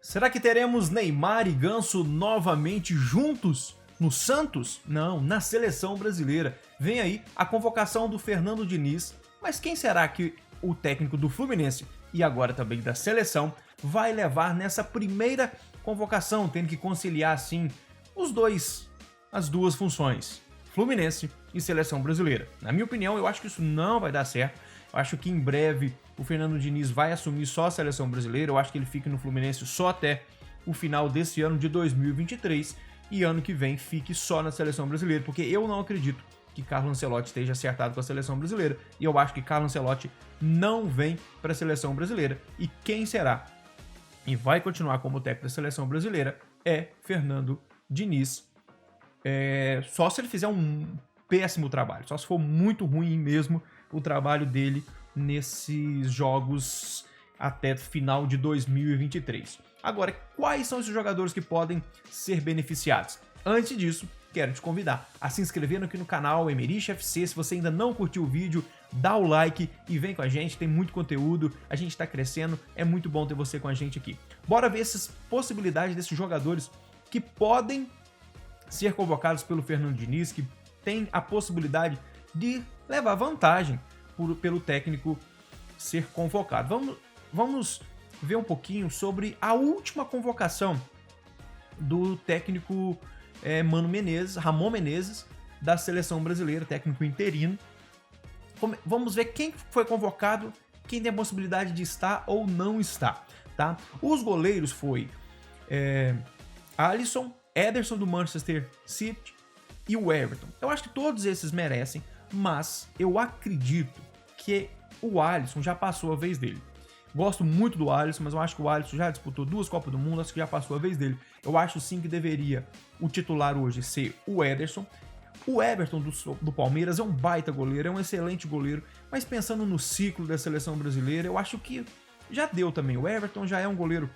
Será que teremos Neymar e Ganso novamente juntos no Santos? Não, na seleção brasileira. Vem aí a convocação do Fernando Diniz, mas quem será que o técnico do Fluminense e agora também da seleção vai levar nessa primeira convocação, tendo que conciliar assim as duas funções, Fluminense e seleção brasileira? Na minha opinião, eu acho que isso não vai dar certo. Eu acho que em breve o Fernando Diniz vai assumir só a seleção brasileira. Eu acho que ele fique no Fluminense só até o final desse ano de 2023 e ano que vem fique só na seleção brasileira, porque eu não acredito que Carlo Ancelotti esteja acertado com a seleção brasileira e eu acho que Carlo Ancelotti não vem para a seleção brasileira. E quem será e vai continuar como técnico da seleção brasileira é Fernando Diniz. Só se ele fizer um péssimo trabalho, só se for muito ruim mesmo o trabalho dele nesses jogos até final de 2023. Agora, quais são esses jogadores que podem ser beneficiados? Antes disso, quero te convidar a se inscrever aqui no canal Emerich FC. Se você ainda não curtiu o vídeo, dá o like e vem com a gente, tem muito conteúdo, a gente está crescendo, é muito bom ter você com a gente aqui. Bora ver essas possibilidades desses jogadores que podem ser convocados pelo Fernando Diniz, que tem a possibilidade de levar vantagem pelo técnico ser convocado. Vamos ver um pouquinho sobre a última convocação do técnico Ramon Menezes, da seleção brasileira, técnico interino. Vamos ver quem foi convocado, quem tem a possibilidade de estar ou não estar, tá? Os goleiros foi Alisson, Ederson do Manchester City e o Everton. Eu acho que todos esses merecem, mas eu acredito que o Alisson já passou a vez dele. Gosto muito do Alisson, mas eu acho que o Alisson já disputou 2 Copas do Mundo, acho que já passou a vez dele. Eu acho sim que deveria o titular hoje ser o Ederson. O Everton do Palmeiras é um baita goleiro, é um excelente goleiro, mas pensando no ciclo da seleção brasileira, eu acho que já deu também. O Everton já é um goleiro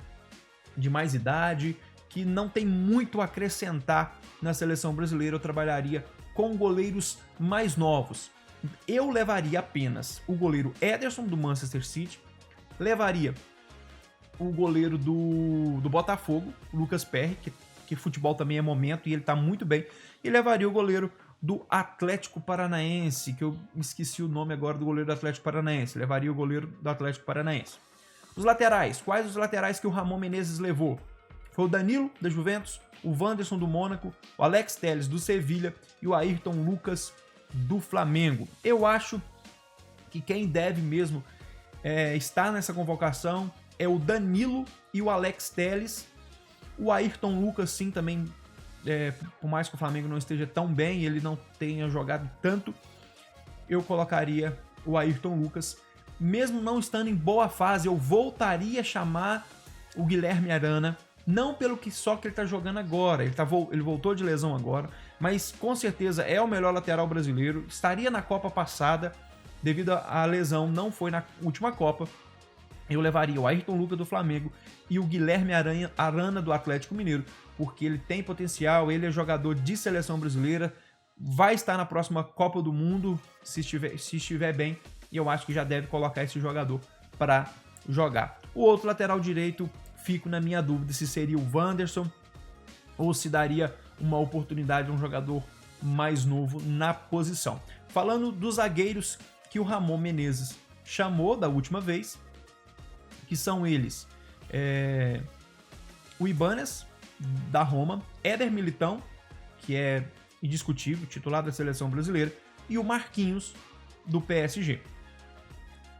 de mais idade, que não tem muito a acrescentar na seleção brasileira. Eu trabalharia com goleiros mais novos. Eu levaria apenas o goleiro Ederson do Manchester City, levaria o goleiro do Botafogo, Lucas Perry, que futebol também é momento e ele tá muito bem, e levaria o goleiro do Atlético Paranaense, que eu esqueci o nome agora do goleiro do Atlético Paranaense, levaria o goleiro do Atlético Paranaense. Os laterais, quais os laterais que o Ramon Menezes levou? Foi o Danilo, da Juventus, o Wanderson do Mônaco, o Alex Telles do Sevilha e o Ayrton Lucas do Flamengo. Eu acho que quem deve mesmo estar nessa convocação é o Danilo e o Alex Telles. O Ayrton Lucas sim também, por mais que o Flamengo não esteja tão bem, ele não tenha jogado tanto, eu colocaria o Ayrton Lucas. Mesmo não estando em boa fase, eu voltaria a chamar o Guilherme Arana, não pelo que só que ele está jogando agora, ele voltou de lesão agora, mas com certeza é o melhor lateral brasileiro, estaria na Copa passada, devido à lesão, não foi na última Copa. Eu levaria o Ayrton Lucas do Flamengo e o Guilherme Arana do Atlético Mineiro, porque ele tem potencial, ele é jogador de seleção brasileira, vai estar na próxima Copa do Mundo, se estiver bem, e eu acho que já deve colocar esse jogador para jogar. O outro lateral direito, fico na minha dúvida se seria o Wanderson ou se daria uma oportunidade a um jogador mais novo na posição. Falando dos zagueiros que o Ramon Menezes chamou da última vez, que são eles, o Ibanez, da Roma, Éder Militão, que é indiscutível, titular da seleção brasileira, e o Marquinhos, do PSG.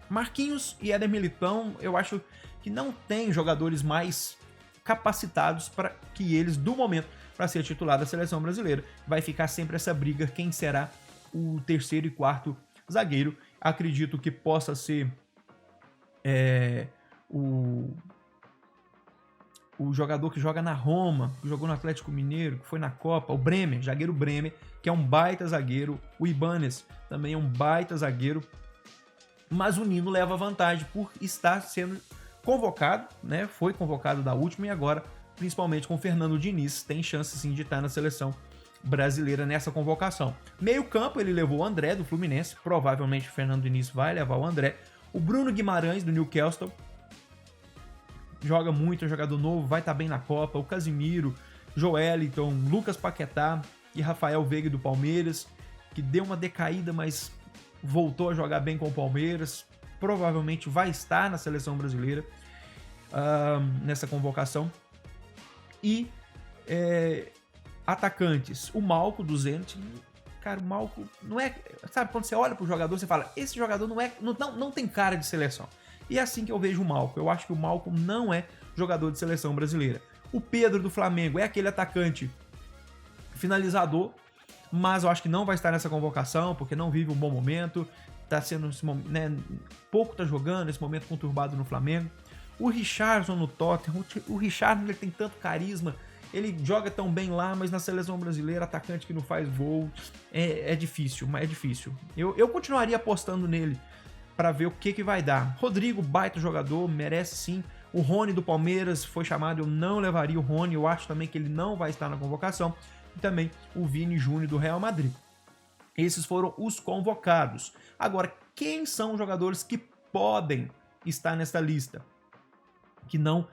Marquinhos e Éder Militão, eu acho que não tem jogadores mais capacitados para que eles, do momento, para ser titular da seleção brasileira. Vai ficar sempre essa briga, quem será o terceiro e quarto zagueiro. Acredito que possa ser o jogador que joga na Roma, que jogou no Atlético Mineiro, que foi na Copa, o Bremer, zagueiro Bremer, que é um baita zagueiro. O Ibanez também é um baita zagueiro. Mas o Nino leva vantagem por estar sendo convocado, né? Foi convocado da última e agora, principalmente com o Fernando Diniz, tem chance sim de estar na seleção brasileira nessa convocação. Meio campo, ele levou o André do Fluminense, provavelmente o Fernando Diniz vai levar o André. O Bruno Guimarães do Newcastle, joga muito, é jogador novo, vai estar bem na Copa. O Casimiro, Joelinton, Lucas Paquetá e Rafael Veiga do Palmeiras, que deu uma decaída, mas voltou a jogar bem com o Palmeiras. Provavelmente vai estar na seleção brasileira nessa convocação. E atacantes, o Malco do Zenit. Cara, o Malco não é... Sabe, quando você olha pro jogador, você fala, esse jogador não tem cara de seleção. E é assim que eu vejo o Malco. Eu acho que o Malco não é jogador de seleção brasileira. O Pedro do Flamengo é aquele atacante finalizador, mas eu acho que não vai estar nessa convocação, porque não vive um bom momento, tá sendo, né, pouco tá jogando, esse momento conturbado no Flamengo. O Richarlison no Tottenham, o Richarlison ele tem tanto carisma, ele joga tão bem lá, mas na seleção brasileira, atacante que não faz gol, é difícil, mas é difícil. Eu continuaria apostando nele para ver o que vai dar. Rodrigo, baita jogador, merece sim. O Rony do Palmeiras foi chamado, eu não levaria o Rony, eu acho também que ele não vai estar na convocação. E também o Vini Júnior do Real Madrid. Esses foram os convocados. Agora, quem são os jogadores que podem estar nessa lista? Que não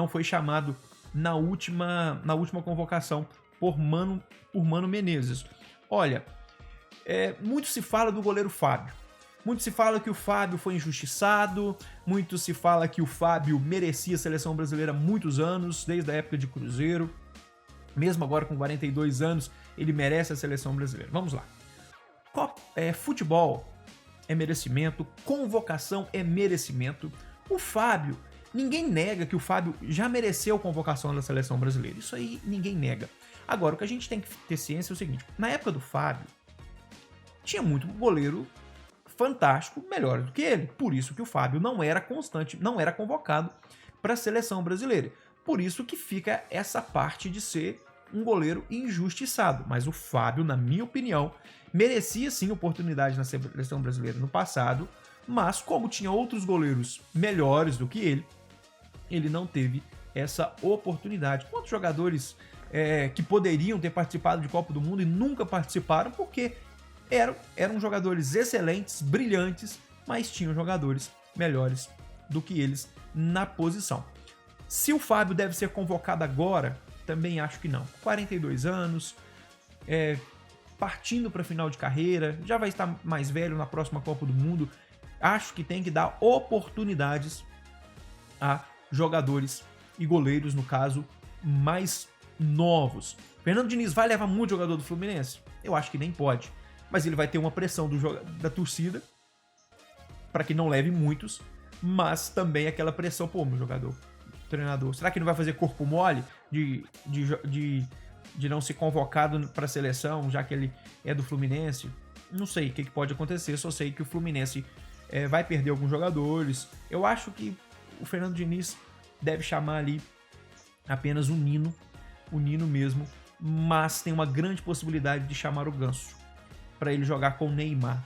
foi chamado na última convocação por Mano Menezes. Olha, muito se fala do goleiro Fábio. Muito se fala que o Fábio foi injustiçado, muito se fala que o Fábio merecia a seleção brasileira há muitos anos, desde a época de Cruzeiro. Mesmo agora com 42 anos, ele merece a seleção brasileira. Vamos lá. Futebol é merecimento, convocação é merecimento. O Fábio, ninguém nega que o Fábio já mereceu convocação da seleção brasileira. Isso aí ninguém nega. Agora, o que a gente tem que ter ciência é o seguinte. Na época do Fábio, tinha muito goleiro fantástico, melhor do que ele. Por isso que o Fábio não era constante, não era convocado para a seleção brasileira. Por isso que fica essa parte de ser um goleiro injustiçado. Mas o Fábio, na minha opinião, merecia sim oportunidade na seleção brasileira no passado, mas como tinha outros goleiros melhores do que ele não teve essa oportunidade. Quantos jogadores que poderiam ter participado de Copa do Mundo e nunca participaram porque eram jogadores excelentes, brilhantes, mas tinham jogadores melhores do que eles na posição. Se o Fábio deve ser convocado agora, também acho que não. 42 anos, partindo para final de carreira, já vai estar mais velho na próxima Copa do Mundo. Acho que tem que dar oportunidades a jogadores e goleiros, no caso, mais novos. Fernando Diniz vai levar muito jogador do Fluminense? Eu acho que nem pode. Mas ele vai ter uma pressão da torcida para que não leve muitos, mas também aquela pressão, pô, meu jogador, treinador, será que não vai fazer corpo mole de não ser convocado para a seleção, já que ele é do Fluminense? Não sei o que pode acontecer, só sei que o Fluminense vai perder alguns jogadores. Eu acho que o Fernando Diniz deve chamar ali apenas o Nino mesmo, mas tem uma grande possibilidade de chamar o Ganso para ele jogar com o Neymar.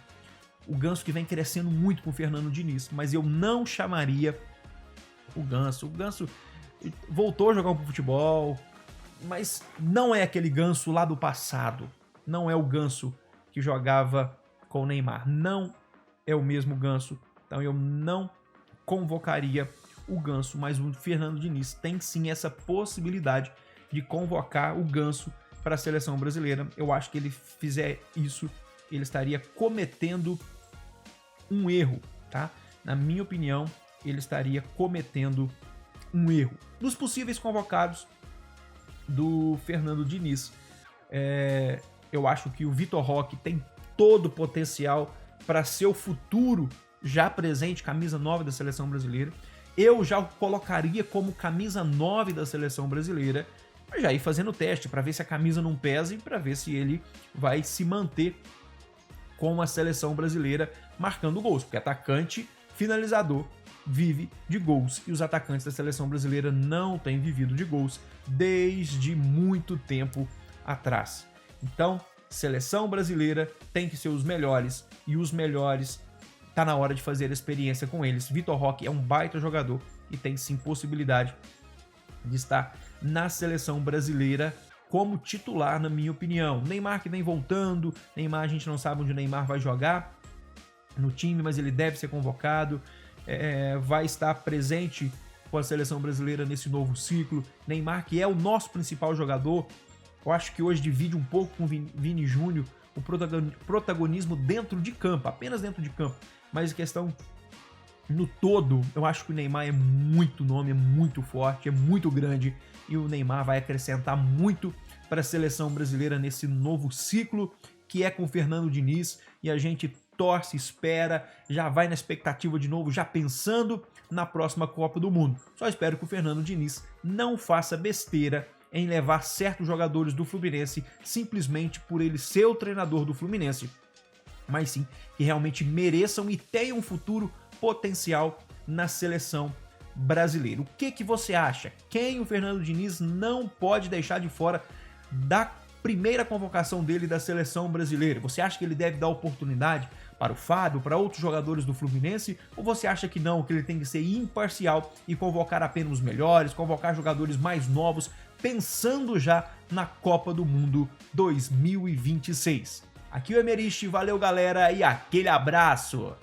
O Ganso que vem crescendo muito com o Fernando Diniz, mas eu não chamaria o Ganso. O Ganso voltou a jogar um futebol, mas não é aquele Ganso lá do passado. Não é o Ganso que jogava com o Neymar. Não é o mesmo Ganso. Então eu não convocaria o Ganso, mas o Fernando Diniz tem sim essa possibilidade de convocar o Ganso para a seleção brasileira. Eu acho que ele fizer isso, ele estaria cometendo um erro, tá? Na minha opinião, ele estaria cometendo um erro. Dos possíveis convocados do Fernando Diniz, eu acho que o Vitor Roque tem todo o potencial para ser o futuro já presente, camisa 9 da seleção brasileira. Eu já o colocaria como camisa 9 da seleção brasileira, mas já ir fazendo teste para ver se a camisa não pesa e para ver se ele vai se manter com a seleção brasileira marcando gols, porque atacante, finalizador, vive de gols, e os atacantes da seleção brasileira não têm vivido de gols desde muito tempo atrás. Então, seleção brasileira tem que ser os melhores, e os melhores tá na hora de fazer a experiência com eles. Vitor Roque é um baita jogador e tem sim possibilidade de estar na seleção brasileira como titular, na minha opinião. Neymar que vem voltando, Neymar a gente não sabe onde o Neymar vai jogar no time, mas ele deve ser convocado, vai estar presente com a seleção brasileira nesse novo ciclo. Neymar, que é o nosso principal jogador, eu acho que hoje divide um pouco com o Vini Júnior o protagonismo dentro de campo, apenas dentro de campo. Mas a questão no todo, eu acho que o Neymar é muito nome, é muito forte, é muito grande, e o Neymar vai acrescentar muito para a seleção brasileira nesse novo ciclo, que é com o Fernando Diniz, e a gente torce, espera, já vai na expectativa de novo, já pensando na próxima Copa do Mundo. Só espero que o Fernando Diniz não faça besteira em levar certos jogadores do Fluminense simplesmente por ele ser o treinador do Fluminense, mas sim que realmente mereçam e tenham um futuro potencial na seleção brasileira. O que você acha? Quem o Fernando Diniz não pode deixar de fora da primeira convocação dele da seleção brasileira? Você acha que ele deve dar oportunidade para o Fábio, para outros jogadores do Fluminense? Ou você acha que não, que ele tem que ser imparcial e convocar apenas os melhores, convocar jogadores mais novos, pensando já na Copa do Mundo 2026? Aqui é o Emerich, valeu galera e aquele abraço!